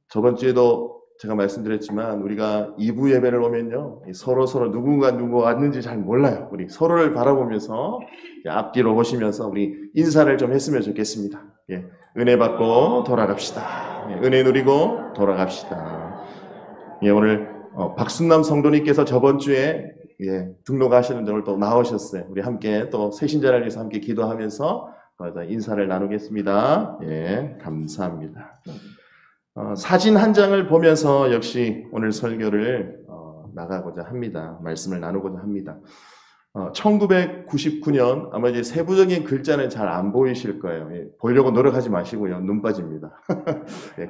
저번 주에도 제가 말씀드렸지만 우리가 2부 예배를 오면요. 서로 누구가 왔는지 잘 몰라요. 우리 서로를 바라보면서 앞뒤로 보시면서 우리 인사를 좀 했으면 좋겠습니다. 예, 은혜 받고 돌아갑시다. 예, 은혜 누리고 돌아갑시다. 예, 오늘 박순남 성도님께서 저번 주에 등록하시는데 오늘 또 나오셨어요. 우리 함께 또 새신자를 위해서 함께 기도하면서 인사를 나누겠습니다. 예, 감사합니다. 사진 한 장을 보면서 역시 오늘 설교를 나가고자 합니다. 말씀을 나누고자 합니다. 1999년 아마 이제 세부적인 글자는 잘 안 보이실 거예요. 보려고 노력하지 마시고요. 눈 빠집니다.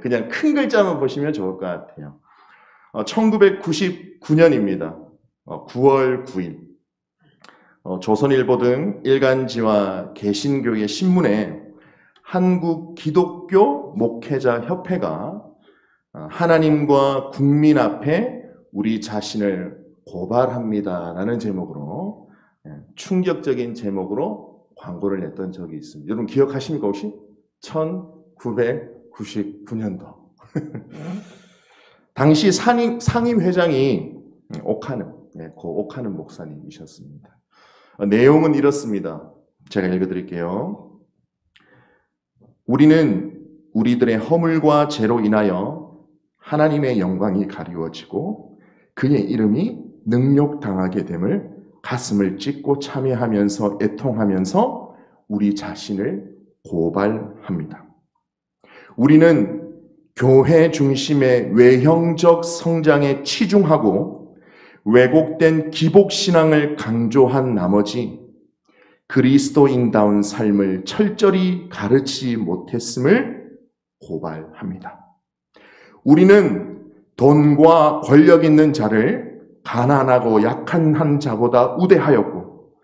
그냥 큰 글자만 보시면 좋을 것 같아요. 1999년입니다. 9월 9일. 조선일보 등 일간지와 개신교의 신문에 한국 기독교 목회자 협회가 하나님과 국민 앞에 우리 자신을 고발합니다라는 제목으로 충격적인 제목으로 광고를 냈던 적이 있습니다. 여러분 기억하십니까 혹시? 1999년도. 당시 상임회장이 옥하는 목사님이셨습니다. 내용은 이렇습니다. 제가 읽어드릴게요. 우리는 우리들의 허물과 죄로 인하여 하나님의 영광이 가리워지고 그의 이름이 능욕당하게 됨을 가슴을 찢고 참회하면서 애통하면서 우리 자신을 고발합니다. 우리는 교회 중심의 외형적 성장에 치중하고 왜곡된 기복신앙을 강조한 나머지 그리스도인다운 삶을 철저히 가르치지 못했음을 고발합니다. 우리는 돈과 권력 있는 자를 가난하고 약한 한 자보다 우대하였고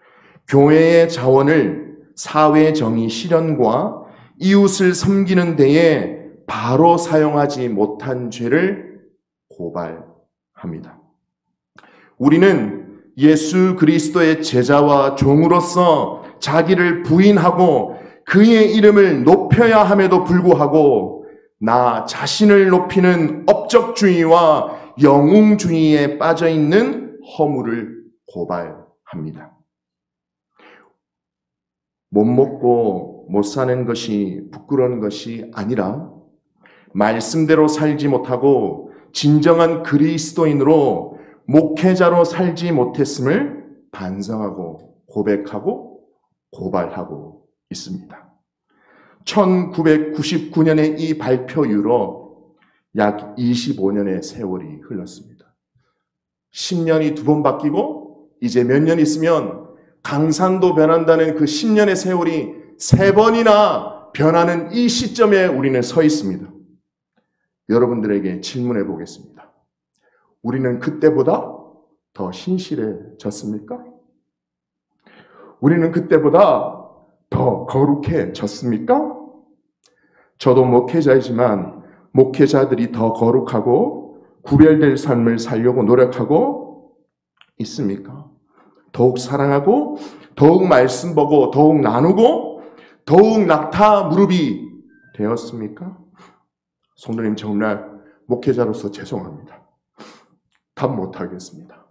교회의 자원을 사회 정의 실현과 이웃을 섬기는 데에 바로 사용하지 못한 죄를 고발합니다. 우리는 예수 그리스도의 제자와 종으로서 자기를 부인하고 그의 이름을 높여야 함에도 불구하고 나 자신을 높이는 업적주의와 영웅주의에 빠져있는 허물을 고발합니다. 못 먹고 못 사는 것이 부끄러운 것이 아니라 말씀대로 살지 못하고 진정한 그리스도인으로 목회자로 살지 못했음을 반성하고 고백하고 고발하고 있습니다. 1999년의 이 발표 이후로 약 25년의 세월이 흘렀습니다. 10년이 2번 바뀌고 이제 몇 년 있으면 강산도 변한다는 그 10년의 세월이 3번이나 변하는 이 시점에 우리는 서 있습니다. 여러분들에게 질문해 보겠습니다. 우리는 그때보다 더 신실해졌습니까? 우리는 그때보다 더 거룩해졌습니까? 저도 목회자이지만 목회자들이 더 거룩하고 구별될 삶을 살려고 노력하고 있습니까? 더욱 사랑하고 더욱 말씀 보고 더욱 나누고 더욱 낙타 무릎이 되었습니까? 성도님 정말 목회자로서 죄송합니다. 답 못하겠습니다.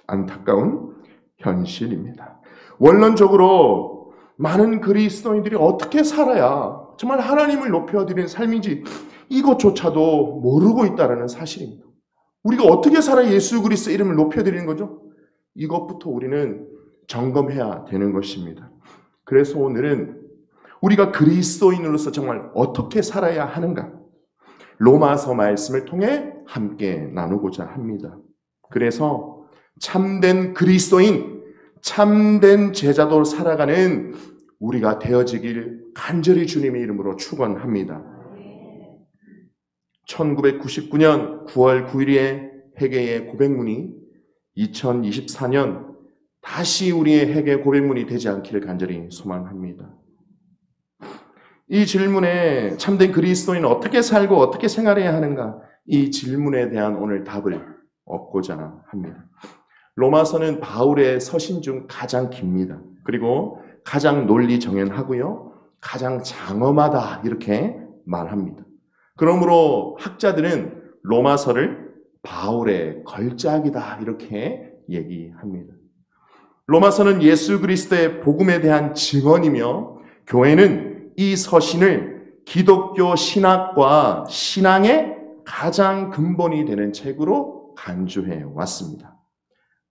안타까운 현실입니다. 원론적으로 많은 그리스도인들이 어떻게 살아야 정말 하나님을 높여드리는 삶인지 이것조차도 모르고 있다는 사실입니다. 우리가 어떻게 살아야 예수 그리스도 이름을 높여드리는 거죠? 이것부터 우리는 점검해야 되는 것입니다. 그래서 오늘은 우리가 그리스도인으로서 정말 어떻게 살아야 하는가? 로마서 말씀을 통해 함께 나누고자 합니다. 그래서 참된 그리스도인, 참된 제자도로 살아가는 우리가 되어지길 간절히 주님의 이름으로 축원합니다. 1999년 9월 9일의 회개의 고백문이 2024년 다시 우리의 회개 고백문이 되지 않기를 간절히 소망합니다. 이 질문에 참된 그리스도인은 어떻게 살고 어떻게 생활해야 하는가? 이 질문에 대한 오늘 답을 얻고자 합니다. 로마서는 바울의 서신 중 가장 깁니다. 그리고 가장 논리정연하고요. 가장 장엄하다 이렇게 말합니다. 그러므로 학자들은 로마서를 바울의 걸작이다 이렇게 얘기합니다. 로마서는 예수 그리스도의 복음에 대한 증언이며 교회는 이 서신을 기독교 신학과 신앙의 가장 근본이 되는 책으로 간주해 왔습니다.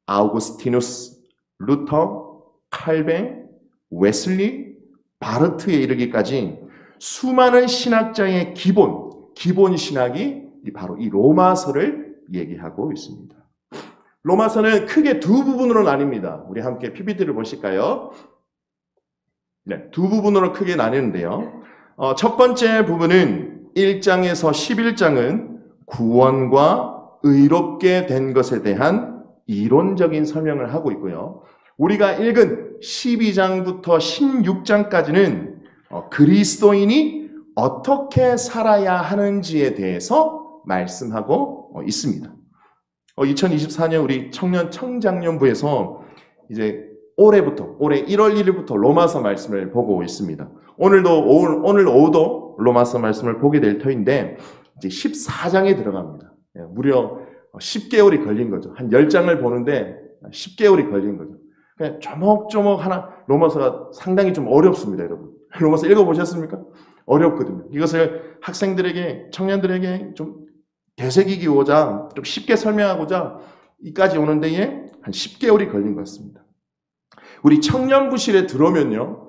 아우구스티누스, 루터, 칼뱅, 웨슬리, 바르트에 이르기까지 수많은 신학자의 기본 신학이 바로 이 로마서를 얘기하고 있습니다. 로마서는 크게 두 부분으로 나뉩니다. 우리 함께 PPT를 보실까요? 네, 두 부분으로 크게 나뉘는데요. 첫 번째 부분은 1장에서 11장은 구원과 의롭게 된 것에 대한 이론적인 설명을 하고 있고요. 우리가 읽은 12장부터 16장까지는 그리스도인이 어떻게 살아야 하는지에 대해서 말씀하고 있습니다. 2024년 우리 청장년부에서 이제 올해 1월 1일부터 로마서 말씀을 보고 있습니다. 오늘 오후도 로마서 말씀을 보게 될 터인데 이제 14장에 들어갑니다. 무려 10개월이 걸린 거죠. 한 10장을 보는데 10개월이 걸린 거죠. 그냥 조목조목 하나, 로마서가 상당히 좀 어렵습니다, 여러분. 로마서 읽어보셨습니까? 어렵거든요. 이것을 학생들에게, 청년들에게 좀 되새기고자, 좀 쉽게 설명하고자 이까지 오는 데에 한 10개월이 걸린 것 같습니다. 우리 청년부실에 들어오면요,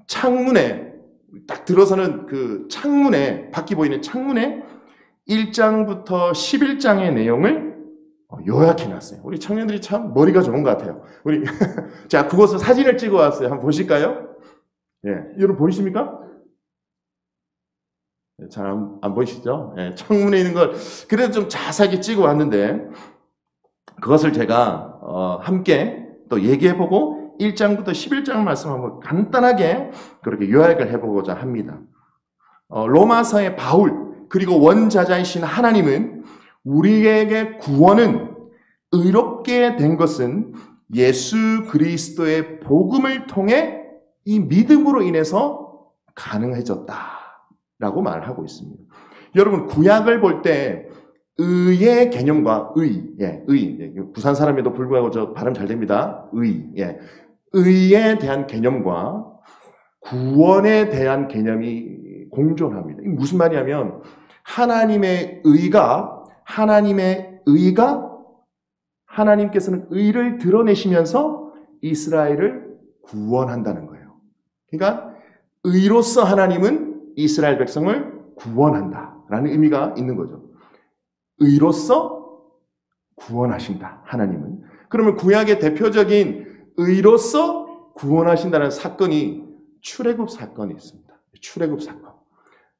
창문에, 딱 들어서는 그 창문에, 밖이 보이는 창문에 1장부터 11장의 내용을 요약해놨어요. 우리 청년들이 참 머리가 좋은 것 같아요. 우리, 자, 그것을 사진을 찍어 왔어요. 한번 보실까요? 예, 여러분 보이십니까? 잘 안 보이시죠? 예, 창문에 있는 걸 그래도 좀 자세하게 찍어 왔는데 그것을 제가 함께 또 얘기해보고 1장부터 11장 말씀 한번 간단하게 그렇게 요약을 해보고자 합니다. 로마서의 바울 그리고 원자자이신 하나님은 우리에게 구원은 의롭게 된 것은 예수 그리스도의 복음을 통해 이 믿음으로 인해서 가능해졌다라고 말하고 있습니다. 여러분 구약을 볼 때 의의 개념과 의, 부산 사람에도 불구하고 저 발음 잘 됩니다. 의에 대한 개념과 구원에 대한 개념이 공존합니다. 이게 무슨 말이냐면 하나님의 의가 하나님께서는 의를 드러내시면서 이스라엘을 구원한다는 거예요. 그러니까 의로서 하나님은 이스라엘 백성을 구원한다라는 의미가 있는 거죠. 의로서 구원하신다, 하나님은. 그러면 구약의 대표적인 의로서 구원하신다는 사건이 출애굽 사건이 있습니다. 출애굽 사건.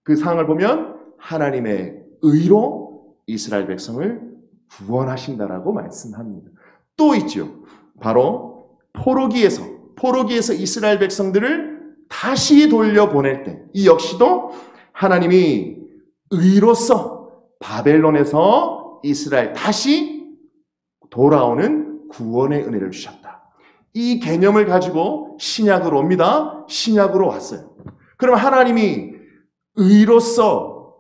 그 상황을 보면 하나님의 의로 이스라엘 백성을 구원하신다라고 말씀합니다. 또 있죠. 바로 포로기에서 이스라엘 백성들을 다시 돌려보낼 때, 이 역시도 하나님이 의로서 바벨론에서 이스라엘 다시 돌아오는 구원의 은혜를 주셨다. 이 개념을 가지고 신약으로 옵니다. 신약으로 왔어요. 그럼 하나님이 의로서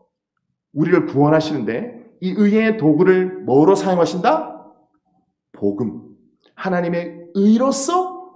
우리를 구원하시는데 이 의의 도구를 뭐로 사용하신다? 복음. 하나님의 의로서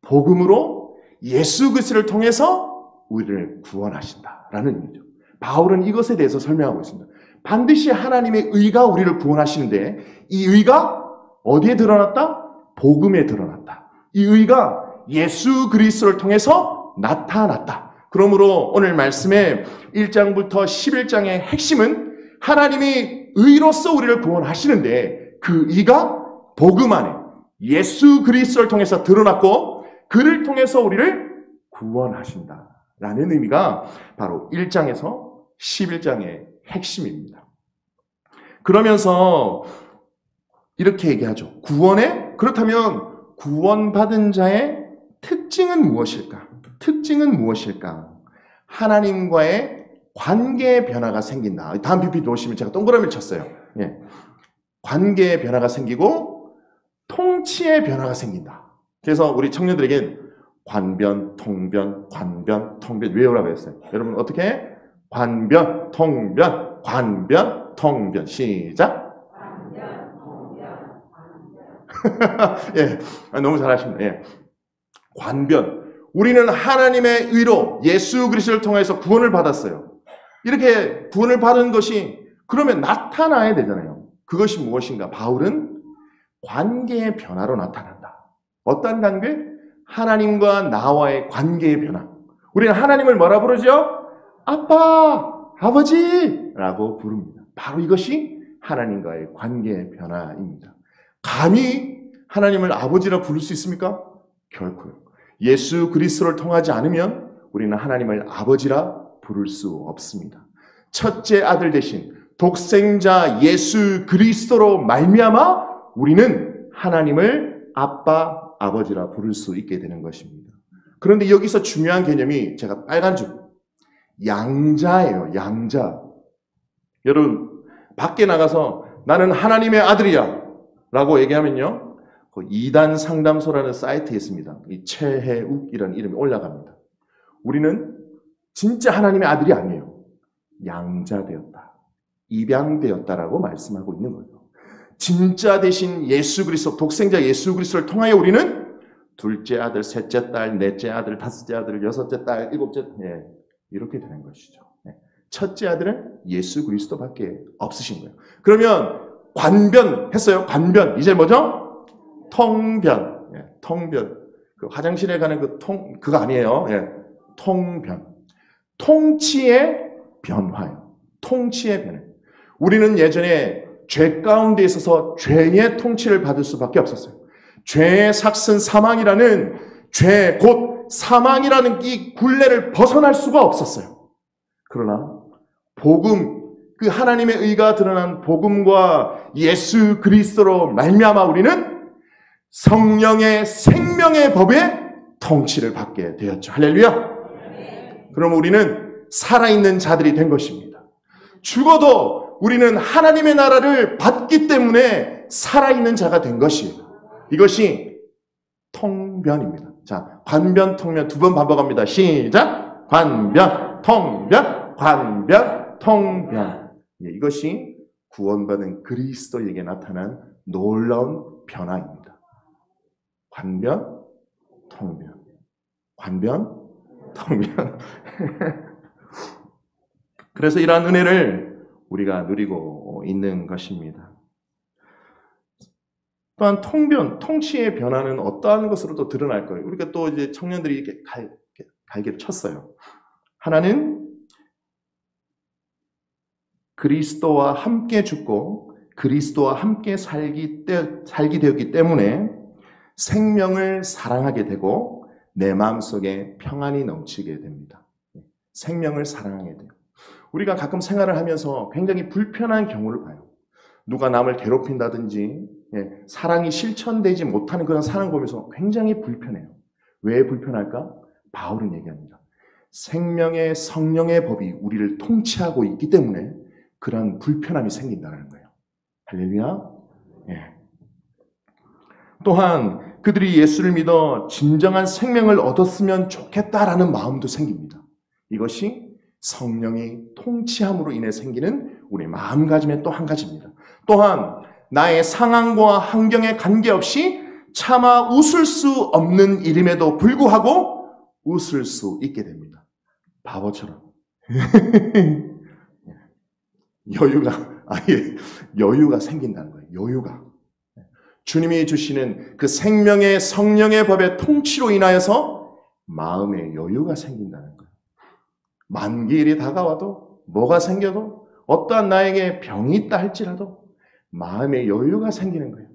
복음으로 예수 그리스도를 통해서 우리를 구원하신다라는 의미죠. 바울은 이것에 대해서 설명하고 있습니다. 반드시 하나님의 의가 우리를 구원하시는데 이 의가 어디에 드러났다? 복음에 드러났다. 이 의가 예수 그리스도를 통해서 나타났다. 그러므로 오늘 말씀의 1장부터 11장의 핵심은 하나님이 의로서 우리를 구원하시는데 그 의가 복음 안에 예수 그리스도를 통해서 드러났고 그를 통해서 우리를 구원하신다라는 의미가 바로 1장에서 11장의 핵심입니다. 그러면서 이렇게 얘기하죠. 그렇다면 구원받은 자의 특징은 무엇일까? 하나님과의 관계의 변화가 생긴다. 다음 PPT 보시면 제가 동그라미를 쳤어요. 관계의 변화가 생기고 통치의 변화가 생긴다. 그래서 우리 청년들에게 관변, 통변, 관변, 통변 외우라고 했어요. 여러분 어떻게? 관변, 통변, 관변, 통변. 시작. 예, 너무 잘하십니다. 예. 관변. 우리는 하나님의 의로 예수 그리스도를 통해서 구원을 받았어요. 이렇게 구원을 받은 것이 그러면 나타나야 되잖아요. 그것이 무엇인가? 바울은 관계의 변화로 나타난다. 어떤 관계? 하나님과 나와의 관계의 변화. 우리는 하나님을 뭐라 부르죠? 아빠, 아버지라고 부릅니다. 바로 이것이 하나님과의 관계의 변화입니다. 감히 하나님을 아버지라 부를 수 있습니까? 결코요. 예수 그리스도를 통하지 않으면 우리는 하나님을 아버지라 부를 수 없습니다. 첫째 아들 대신 독생자 예수 그리스도로 말미암아 우리는 하나님을 아빠, 아버지라 부를 수 있게 되는 것입니다. 그런데 여기서 중요한 개념이 제가 빨간 줄 양자예요. 양자. 여러분 밖에 나가서 나는 하나님의 아들이야 라고 얘기하면요, 그 이단 상담소라는 사이트에 있습니다. 이 최혜욱이라는 이름이 올라갑니다. 우리는 진짜 하나님의 아들이 아니에요. 양자되었다, 입양되었다라고 말씀하고 있는 거죠. 진짜 대신 예수 그리스도, 독생자 예수 그리스도를 통하여 우리는 둘째 아들, 셋째 딸, 넷째 아들, 다섯째 아들, 여섯째 딸, 일곱째, 이렇게 되는 것이죠. 첫째 아들은 예수 그리스도밖에 없으신 거예요. 그러면 관변 했어요. 관변. 이제 뭐죠? 통변. 통변. 그 화장실에 가는 그거 아니에요. 통변. 통치의 변화예요. 통치의 변화. 우리는 예전에 죄 가운데 있어서 죄의 통치를 받을 수밖에 없었어요. 죄의 삭슨 사망이라는 죄, 곧 사망이라는 이 굴레를 벗어날 수가 없었어요. 그러나 복음, 그 하나님의 의가 드러난 복음과 예수 그리스도로 말미암아 우리는 성령의 생명의 법의 통치를 받게 되었죠. 할렐루야. 그럼 우리는 살아있는 자들이 된 것입니다. 죽어도 우리는 하나님의 나라를 받기 때문에 살아있는 자가 된 것이에요. 이것이 통변입니다. 자, 관변, 통변 두 번 반복합니다. 시작. 관변, 통변, 관변, 통변. 이것이 구원받은 그리스도에게 나타난 놀라운 변화입니다. 관변, 통변. 관변, 통변. 그래서 이러한 은혜를 우리가 누리고 있는 것입니다. 또한 통변, 통치의 변화는 어떠한 것으로도 드러날 거예요. 우리가 또 이제 청년들이 이렇게 갈개를 쳤어요. 하나는 그리스도와 함께 죽고 그리스도와 함께 살기 되었기 때문에 생명을 사랑하게 되고 내 마음속에 평안이 넘치게 됩니다. 생명을 사랑하게 돼요. 우리가 가끔 생활을 하면서 굉장히 불편한 경우를 봐요. 누가 남을 괴롭힌다든지 사랑이 실천되지 못하는 그런 상황을 보면서 굉장히 불편해요. 왜 불편할까? 바울은 얘기합니다. 생명의 성령의 법이 우리를 통치하고 있기 때문에 그런 불편함이 생긴다는 거예요. 할렐루야. 또한 그들이 예수를 믿어 진정한 생명을 얻었으면 좋겠다라는 마음도 생깁니다. 이것이 성령이 통치함으로 인해 생기는 우리 마음가짐의 또 한 가지입니다. 또한 나의 상황과 환경에 관계없이 차마 웃을 수 없는 일임에도 불구하고 웃을 수 있게 됩니다. 바보처럼. 여유가 생긴다는 거예요. 여유가. 주님이 주시는 그 생명의 성령의 법의 통치로 인하여서 마음의 여유가 생긴다는 거예요. 만기일이 다가와도 뭐가 생겨도 어떠한 나에게 병이 있다 할지라도 마음의 여유가 생기는 거예요.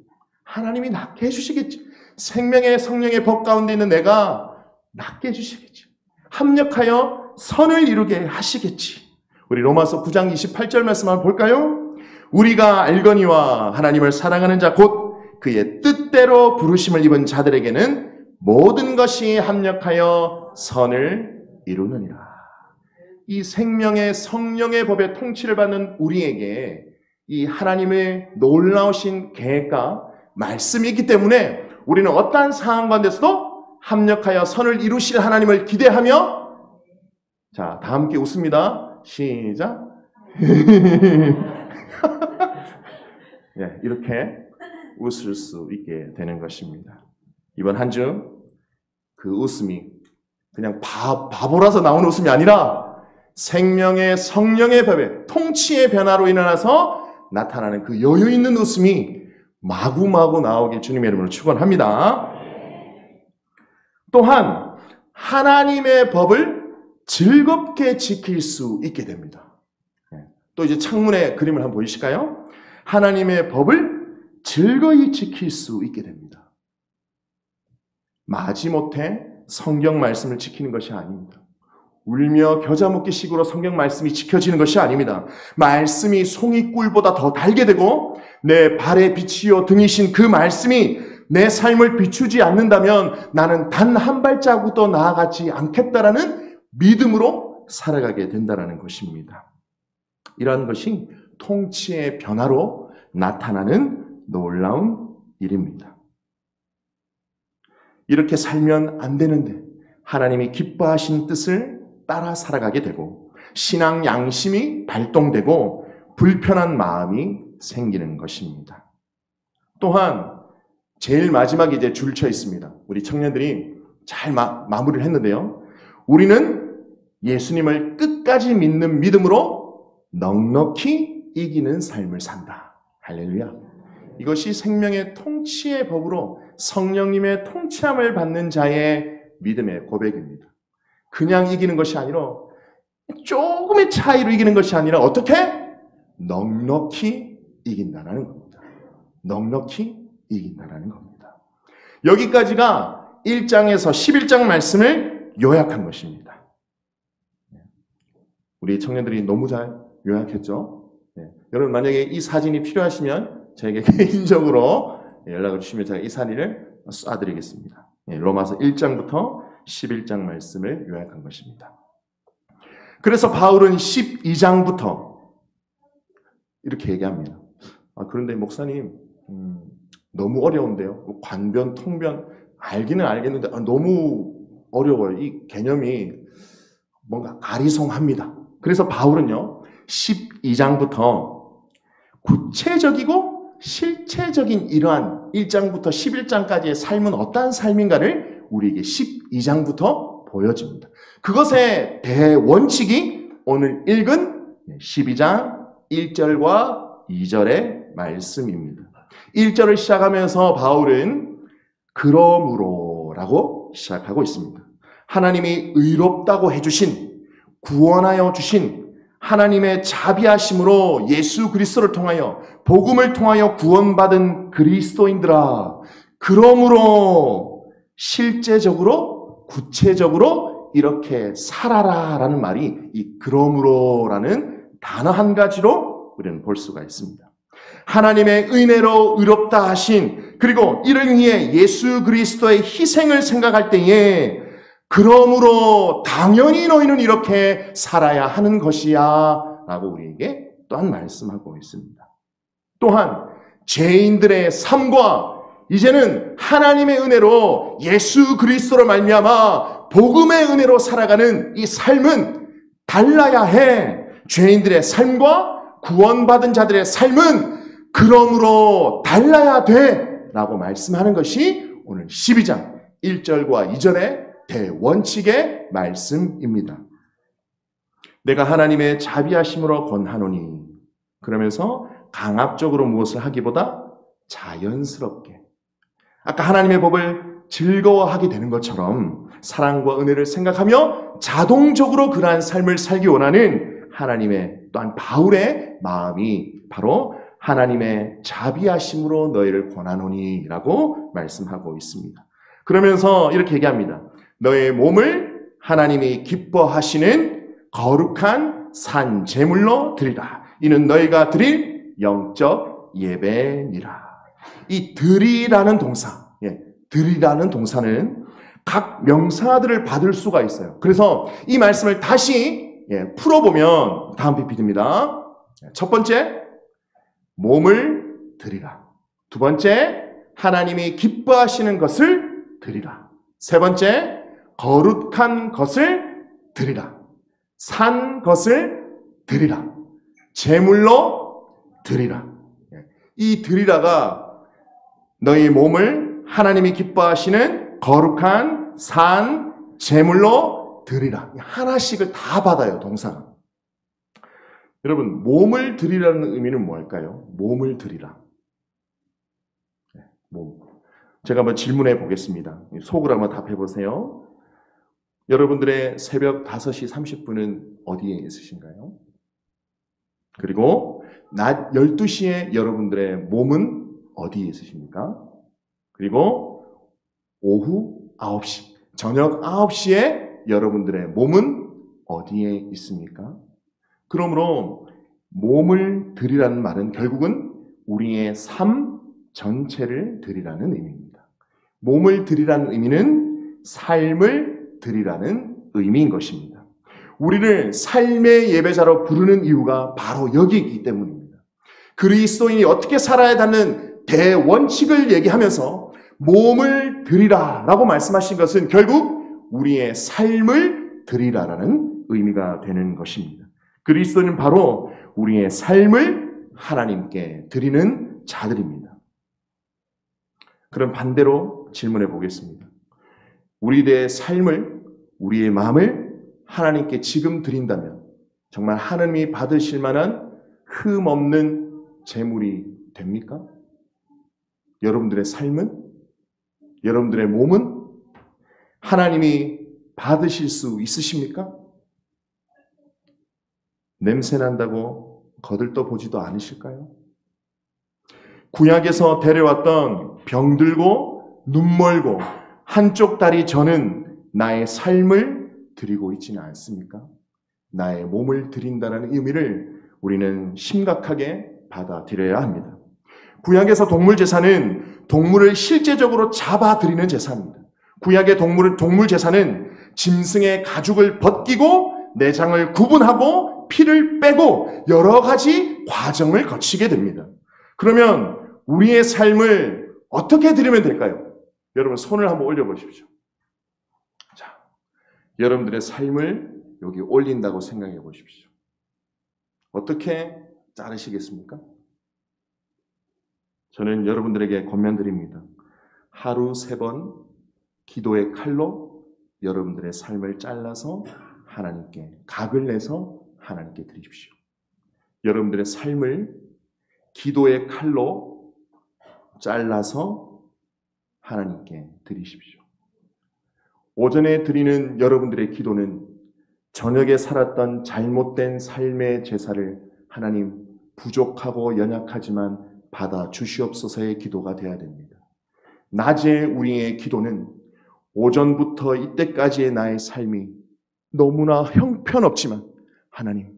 하나님이 낫게 해주시겠지. 생명의 성령의 법 가운데 있는 내가 낫게 해주시겠지. 합력하여 선을 이루게 하시겠지. 우리 로마서 9장 28절 말씀 한번 볼까요? 우리가 알거니와 하나님을 사랑하는 자 곧 그의 뜻대로 부르심을 입은 자들에게는 모든 것이 합력하여 선을 이루느니라. 이 생명의 성령의 법의 통치를 받는 우리에게 이 하나님의 놀라우신 계획과 말씀이 있기 때문에 우리는 어떠한 상황 가운데서도 합력하여 선을 이루실 하나님을 기대하며, 자, 다 함께 웃습니다. 시작. 예, 이렇게 웃을 수 있게 되는 것입니다. 이번 한 주 그 웃음이 그냥 바보라서 나오는 웃음이 아니라 생명의 성령의 법에 통치의 변화로 일어나서 나타나는 그 여유 있는 웃음이 마구마구 나오길 주님의 이름으로 축원합니다. 또한 하나님의 법을 즐겁게 지킬 수 있게 됩니다. 또 이제 창문에 그림을 한번 보이실까요? 하나님의 법을 즐거이 지킬 수 있게 됩니다. 마지못해 성경 말씀을 지키는 것이 아닙니다. 울며 겨자 먹기 식으로 성경 말씀이 지켜지는 것이 아닙니다. 말씀이 송이꿀보다 더 달게 되고 내 발의 빛이요 등이신 그 말씀이 내 삶을 비추지 않는다면 나는 단 한 발자국도 나아가지 않겠다라는 믿음으로 살아가게 된다는 것입니다. 이러한 것이 통치의 변화로 나타나는 놀라운 일입니다. 이렇게 살면 안 되는데 하나님이 기뻐하신 뜻을 따라 살아가게 되고 신앙 양심이 발동되고 불편한 마음이 생기는 것입니다. 또한 제일 마지막에 이제 줄쳐 있습니다. 우리 청년들이 잘 마무리를 했는데요. 우리는 예수님을 끝까지 믿는 믿음으로 넉넉히 이기는 삶을 산다. 할렐루야. 이것이 생명의 통치의 법으로 성령님의 통치함을 받는 자의 믿음의 고백입니다. 그냥 이기는 것이 아니라 조금의 차이로 이기는 것이 아니라 어떻게? 넉넉히 이긴다는 겁니다. 넉넉히 이긴다는 겁니다. 여기까지가 1장에서 11장 말씀을 요약한 것입니다. 우리 청년들이 너무 잘 요약했죠? 여러분 만약에 이 사진이 필요하시면 저에게 개인적으로 연락을 주시면 제가 이 사진을 쏴드리겠습니다. 로마서 1장부터 11장 말씀을 요약한 것입니다. 그래서 바울은 12장부터 이렇게 얘기합니다. 그런데 목사님 너무 어려운데요. 관변, 통변 알기는 알겠는데 너무 어려워요. 이 개념이 뭔가 아리송합니다. 그래서 바울은요 12장부터 구체적이고 실체적인 이러한 1장부터 11장까지의 삶은 어떠한 삶인가를 우리에게 12장부터 보여줍니다. 그것의 대원칙이 오늘 읽은 12장 1절과 2절의 말씀입니다. 1절을 시작하면서 바울은 그러므로라고 시작하고 있습니다. 하나님이 의롭다고 해주신 구원하여 주신 하나님의 자비하심으로 예수 그리스도를 통하여 복음을 통하여 구원받은 그리스도인들아 그러므로 실제적으로 구체적으로 이렇게 살아라라는 말이 이 그러므로라는 단어 한 가지로 우리는 볼 수가 있습니다. 하나님의 은혜로 의롭다 하신 그리고 이를 위해 예수 그리스도의 희생을 생각할 때에 그러므로 당연히 너희는 이렇게 살아야 하는 것이야 라고 우리에게 또한 말씀하고 있습니다. 또한 죄인들의 삶과 이제는 하나님의 은혜로 예수 그리스도로 말미암아 복음의 은혜로 살아가는 이 삶은 달라야 해. 죄인들의 삶과 구원받은 자들의 삶은 그러므로 달라야 돼 라고 말씀하는 것이 오늘 12장 1절과 2절의 대원칙의 말씀입니다. 내가 하나님의 자비하심으로 권하노니 그러면서 강압적으로 무엇을 하기보다 자연스럽게 아까 하나님의 법을 즐거워하게 되는 것처럼 사랑과 은혜를 생각하며 자동적으로 그러한 삶을 살기 원하는 하나님의 또한 바울의 마음이 바로 하나님의 자비하심으로 너희를 권하노니 라고 말씀하고 있습니다. 그러면서 이렇게 얘기합니다. 너의 몸을 하나님이 기뻐하시는 거룩한 산 제물로 드리라. 이는 너희가 드릴 영적 예배니라. 이 드리라는 동사, 드리라는 동사는 각 명사들을 받을 수가 있어요. 그래서 이 말씀을 다시 풀어보면 다음 PPT입니다. 첫 번째, 몸을 드리라. 두 번째, 하나님이 기뻐하시는 것을 드리라. 세 번째, 거룩한 것을 드리라. 산 것을 드리라. 제물로 드리라. 이 드리라가 너희 몸을 하나님이 기뻐하시는 거룩한 산 제물로 드리라. 하나씩을 다 받아요, 동사가. 여러분, 몸을 드리라는 의미는 뭐일까요? 몸을 드리라. 몸. 제가 한번 질문해 보겠습니다. 속으로 한번 답해 보세요. 여러분들의 새벽 5시 30분은 어디에 있으신가요? 그리고 낮 12시에 여러분들의 몸은 어디에 있으십니까? 그리고 오후 9시, 저녁 9시에 여러분들의 몸은 어디에 있습니까? 그러므로 몸을 드리라는 말은 결국은 우리의 삶 전체를 드리라는 의미입니다. 몸을 드리라는 의미는 삶을 드리라는 의미인 것입니다. 우리를 삶의 예배자로 부르는 이유가 바로 여기이기 때문입니다. 그리스도인이 어떻게 살아야 하는 대원칙을 얘기하면서 몸을 드리라라고 말씀하신 것은 결국 우리의 삶을 드리라라는 의미가 되는 것입니다. 그리스도는 바로 우리의 삶을 하나님께 드리는 자들입니다. 그럼 반대로 질문해 보겠습니다. 우리의 삶을, 우리의 마음을 하나님께 지금 드린다면 정말 하나님이 받으실 만한 흠 없는 제물이 됩니까? 여러분들의 삶은, 여러분들의 몸은 하나님이 받으실 수 있으십니까? 냄새 난다고 거들떠 보지도 않으실까요? 구약에서 데려왔던 병들고 눈멀고 한쪽 다리 저는 나의 삶을 드리고 있지는 않습니까? 나의 몸을 드린다는 의미를 우리는 심각하게 받아들여야 합니다. 구약에서 동물 제사는 동물을 실제적으로 잡아드리는 제사입니다. 구약의 동물 제사는 짐승의 가죽을 벗기고 내장을 구분하고 피를 빼고 여러 가지 과정을 거치게 됩니다. 그러면 우리의 삶을 어떻게 드리면 될까요? 여러분 손을 한번 올려보십시오. 자, 여러분들의 삶을 여기 올린다고 생각해 보십시오. 어떻게 자르시겠습니까? 저는 여러분들에게 권면드립니다. 하루 3번 기도의 칼로 여러분들의 삶을 잘라서 하나님께 각을 내서 하나님께 드리십시오. 여러분들의 삶을 기도의 칼로 잘라서 하나님께 드리십시오. 오전에 드리는 여러분들의 기도는 저녁에 살았던 잘못된 삶의 제사를 하나님 부족하고 연약하지만 받아 주시옵소서의 기도가 되어야 됩니다. 낮에 우리의 기도는 오전부터 이때까지의 나의 삶이 너무나 형편없지만 하나님,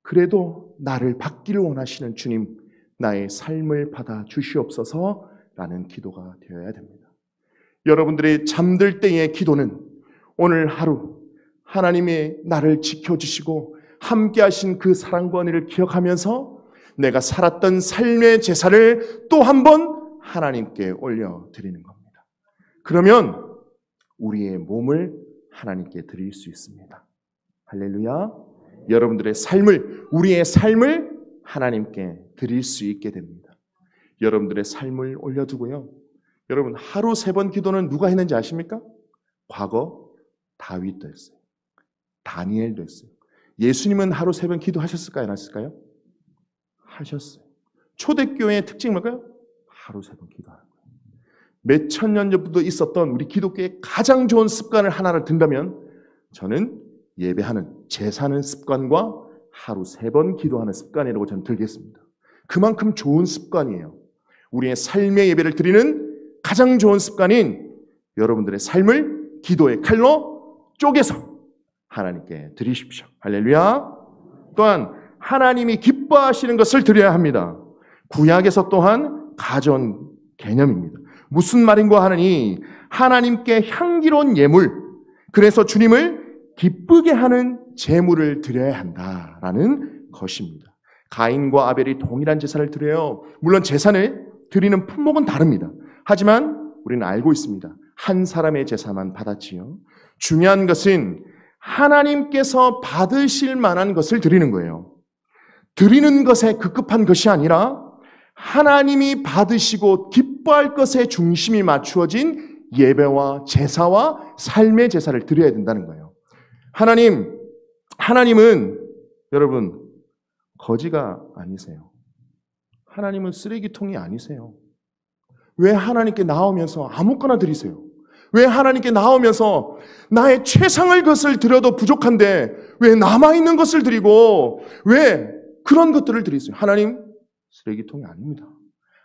그래도 나를 받기를 원하시는 주님, 나의 삶을 받아 주시옵소서라는 기도가 되어야 됩니다. 여러분들의 잠들 때의 기도는 오늘 하루 하나님의 나를 지켜주시고 함께 하신 그 사랑과 은혜를 기억하면서 내가 살았던 삶의 제사를 또 한 번 하나님께 올려드리는 겁니다. 그러면 우리의 몸을 하나님께 드릴 수 있습니다. 할렐루야. 여러분들의 삶을, 우리의 삶을 하나님께 드릴 수 있게 됩니다. 여러분들의 삶을 올려두고요. 여러분 하루 3번 기도는 누가 했는지 아십니까? 과거 다윗도 했어요. 다니엘도 했어요. 예수님은 하루 3번 기도하셨을까요? 안 하셨을까요? 하셨어요. 초대교회의 특징이 뭘까요? 하루 3번 기도하는 거예요. 몇천 년 전부터 있었던 우리 기독교의 가장 좋은 습관을 하나를 든다면 저는 예배하는, 제사하는 습관과 하루 3번 기도하는 습관이라고 저는 들겠습니다. 그만큼 좋은 습관이에요. 우리의 삶의 예배를 드리는 가장 좋은 습관인 여러분들의 삶을 기도의 칼로 쪼개서 하나님께 드리십시오. 할렐루야. 또한 하나님이 기뻐하시는 것을 드려야 합니다. 구약에서 또한 가전 개념입니다. 무슨 말인가 하느니 하나님께 향기로운 예물, 그래서 주님을 기쁘게 하는 제물을 드려야 한다라는 것입니다. 가인과 아벨이 동일한 제사를 드려요. 물론 제사를 드리는 품목은 다릅니다. 하지만 우리는 알고 있습니다. 한 사람의 제사만 받았지요. 중요한 것은 하나님께서 받으실 만한 것을 드리는 거예요. 드리는 것에 급급한 것이 아니라 하나님이 받으시고 기뻐할 것에 중심이 맞추어진 예배와 제사와 삶의 제사를 드려야 된다는 거예요. 하나님은 여러분 거지가 아니세요. 하나님은 쓰레기통이 아니세요. 왜 하나님께 나오면서 아무거나 드리세요? 왜 하나님께 나오면서 나의 최상의 것을 드려도 부족한데 왜 남아있는 것을 드리고 왜 그런 것들을 드리세요? 하나님 쓰레기통이 아닙니다.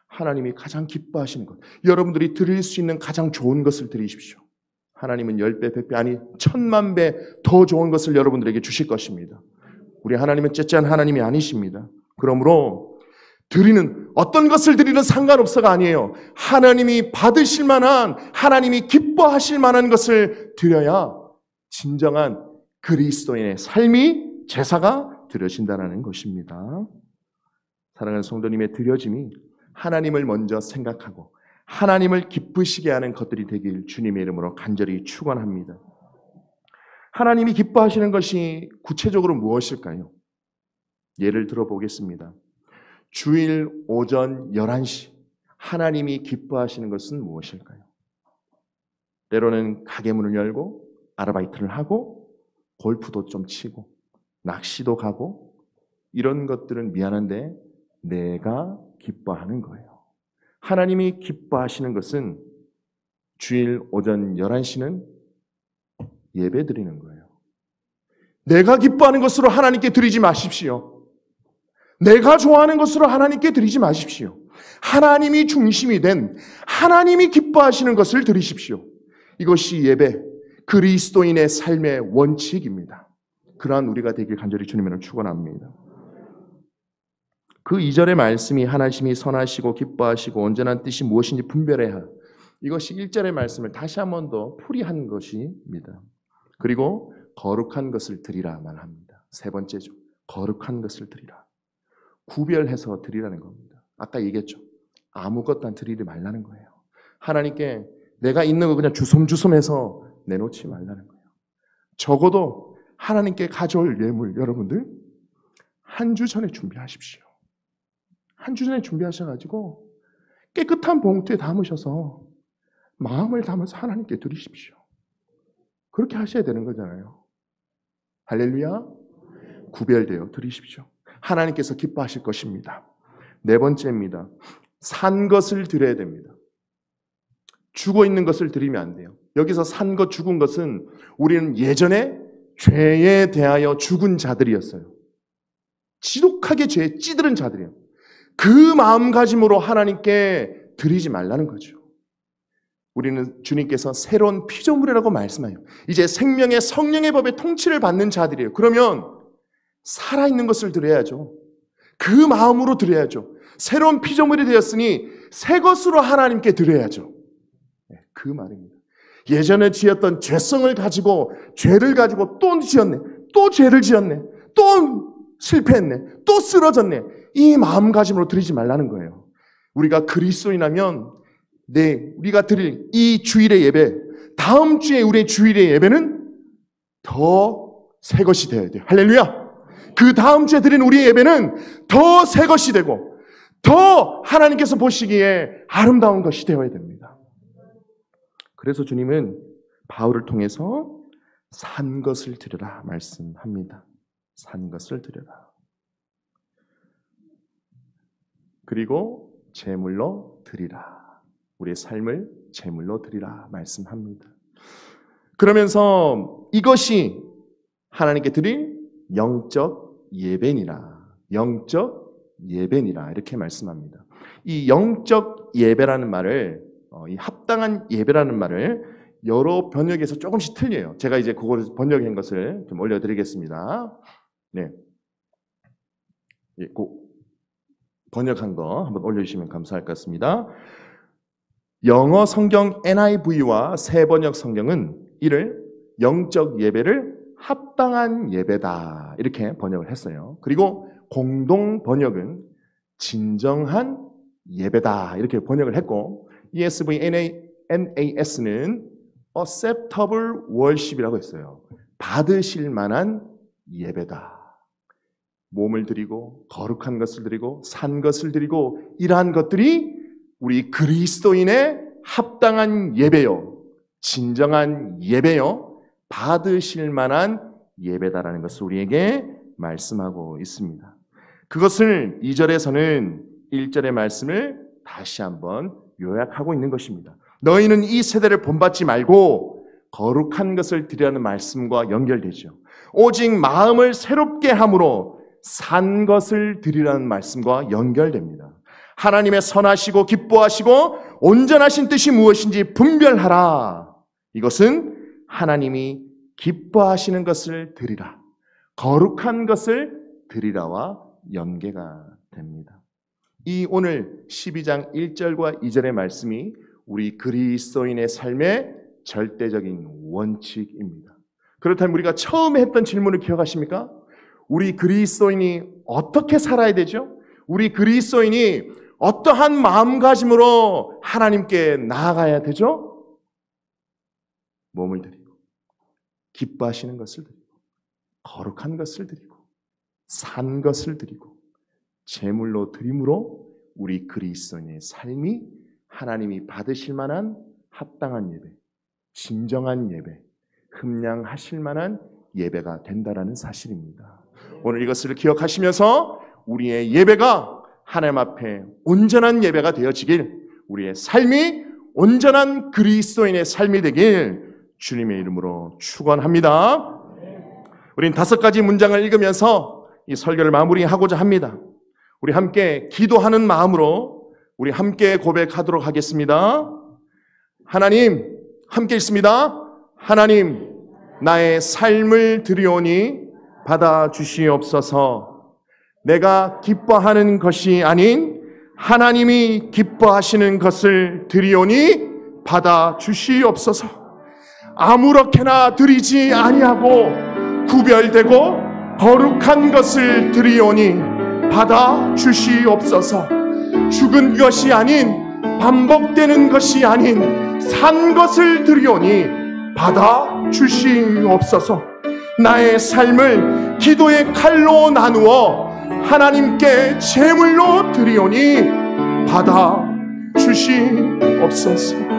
하나님이 가장 기뻐하시는 것, 여러분들이 드릴 수 있는 가장 좋은 것을 드리십시오. 하나님은 10배, 100배, 아니 1000만 배 더 좋은 것을 여러분들에게 주실 것입니다. 우리 하나님은 째째한 하나님이 아니십니다. 그러므로 드리는 어떤 것을 드리는 상관없어가 아니에요. 하나님이 받으실 만한, 하나님이 기뻐하실 만한 것을 드려야 진정한 그리스도인의 삶이 제사가 드려진다는 것입니다. 사랑하는 성도님의 드려짐이 하나님을 먼저 생각하고 하나님을 기쁘시게 하는 것들이 되길 주님의 이름으로 간절히 축원합니다. 하나님이 기뻐하시는 것이 구체적으로 무엇일까요? 예를 들어 보겠습니다. 주일 오전 11시 하나님이 기뻐하시는 것은 무엇일까요? 때로는 가게 문을 열고 아르바이트를 하고 골프도 좀 치고 낚시도 가고 이런 것들은 미안한데 내가 기뻐하는 거예요. 하나님이 기뻐하시는 것은 주일 오전 11시는 예배 드리는 거예요. 내가 기뻐하는 것으로 하나님께 드리지 마십시오. 내가 좋아하는 것으로 하나님께 드리지 마십시오. 하나님이 중심이 된 하나님이 기뻐하시는 것을 드리십시오. 이것이 예배, 그리스도인의 삶의 원칙입니다. 그러한 우리가 되길 간절히 주님을 축원합니다. 그 2절의 말씀이 하나님이 선하시고 기뻐하시고 온전한 뜻이 무엇인지 분별해야 할, 이것이 1절의 말씀을 다시 한 번 더 풀이한 것입니다. 그리고 거룩한 것을 드리라 말합니다. 세 번째죠. 거룩한 것을 드리라. 구별해서 드리라는 겁니다. 아까 얘기했죠. 아무것도 안 드리지 말라는 거예요. 하나님께 내가 있는 거 그냥 주섬주섬해서 내놓지 말라는 거예요. 적어도 하나님께 가져올 예물 여러분들 한 주 전에 준비하십시오. 한 주 전에 준비하셔가지고 깨끗한 봉투에 담으셔서 마음을 담아서 하나님께 드리십시오. 그렇게 하셔야 되는 거잖아요. 할렐루야. 구별되어 드리십시오. 하나님께서 기뻐하실 것입니다. 네 번째입니다. 산 것을 드려야 됩니다. 죽어 있는 것을 드리면 안 돼요. 여기서 산 것, 죽은 것은 우리는 예전에 죄에 대하여 죽은 자들이었어요. 지독하게 죄에 찌들은 자들이에요. 그 마음가짐으로 하나님께 드리지 말라는 거죠. 우리는 주님께서 새로운 피조물이라고 말씀해요. 이제 생명의 성령의 법의 통치를 받는 자들이에요. 그러면 살아있는 것을 드려야죠. 그 마음으로 드려야죠. 새로운 피조물이 되었으니 새 것으로 하나님께 드려야죠. 그 말입니다. 예전에 지었던 죄성을 가지고 죄를 가지고 또 지었네. 또 죄를 지었네. 또 실패했네. 또 쓰러졌네. 이 마음가짐으로 드리지 말라는 거예요. 우리가 그리스도인이라면 우리가 드릴 이 주일의 예배, 다음 주에 우리의 주일의 예배는 더 새 것이 되어야 돼요. 할렐루야. 그 다음 주에 드린 우리의 예배는 더 새 것이 되고 더 하나님께서 보시기에 아름다운 것이 되어야 됩니다. 그래서 주님은 바울을 통해서 산 것을 드려라 말씀합니다. 산 것을 드려라. 그리고 제물로 드리라. 우리의 삶을 제물로 드리라 말씀합니다. 그러면서 이것이 하나님께 드릴 영적 예배니라. 영적 예배니라 이렇게 말씀합니다. 이 영적 예배라는 말을 이 합당한 예배라는 말을 여러 번역에서 조금씩 틀려요. 제가 이제 그걸 번역한 것을 좀 올려드리겠습니다. 네, 번역한 거 한번 올려주시면 감사할 것 같습니다. 영어 성경 NIV와 새 번역 성경은 이를 영적 예배를 합당한 예배다 이렇게 번역을 했어요. 그리고 공동 번역은 진정한 예배다 이렇게 번역을 했고 ESV NAS는 acceptable worship이라고 했어요. 받으실 만한 예배다. 몸을 드리고 거룩한 것을 드리고 산 것을 드리고 이러한 것들이 우리 그리스도인의 합당한 예배요, 진정한 예배요, 받으실 만한 예배다라는 것을 우리에게 말씀하고 있습니다. 그것을 2절에서는 1절의 말씀을 다시 한번 요약하고 있는 것입니다. 너희는 이 세대를 본받지 말고 거룩한 것을 드리라는 말씀과 연결되죠. 오직 마음을 새롭게 함으로 산 것을 드리라는 말씀과 연결됩니다. 하나님의 선하시고 기뻐하시고 온전하신 뜻이 무엇인지 분별하라. 이것은 하나님이 기뻐하시는 것을 드리라, 거룩한 것을 드리라와 연계가 됩니다. 이 오늘 12장 1절과 2절의 말씀이 우리 그리스도인의 삶의 절대적인 원칙입니다. 그렇다면 우리가 처음에 했던 질문을 기억하십니까? 우리 그리스도인이 어떻게 살아야 되죠? 우리 그리스도인이 어떠한 마음가짐으로 하나님께 나아가야 되죠? 몸을 드리고 기뻐하시는 것을 드리고 거룩한 것을 드리고 산 것을 드리고 제물로 드림으로 우리 그리스도인의 삶이 하나님이 받으실 만한 합당한 예배, 진정한 예배, 흠량하실 만한 예배가 된다라는 사실입니다. 오늘 이것을 기억하시면서 우리의 예배가 하나님 앞에 온전한 예배가 되어지길, 우리의 삶이 온전한 그리스도인의 삶이 되길 주님의 이름으로 축원합니다. 우린 5가지 문장을 읽으면서 이 설교를 마무리하고자 합니다. 우리 함께 기도하는 마음으로 우리 함께 고백하도록 하겠습니다. 하나님, 함께 읽습니다. 하나님, 나의 삶을 드리오니 받아주시옵소서. 내가 기뻐하는 것이 아닌 하나님이 기뻐하시는 것을 드리오니 받아주시옵소서. 아무렇게나 드리지 아니하고 구별되고 거룩한 것을 드리오니 받아주시옵소서. 죽은 것이 아닌, 반복되는 것이 아닌 산 것을 드리오니 받아주시옵소서. 나의 삶을 기도의 칼로 나누어 하나님께 제물로 드리오니 받아주시옵소서.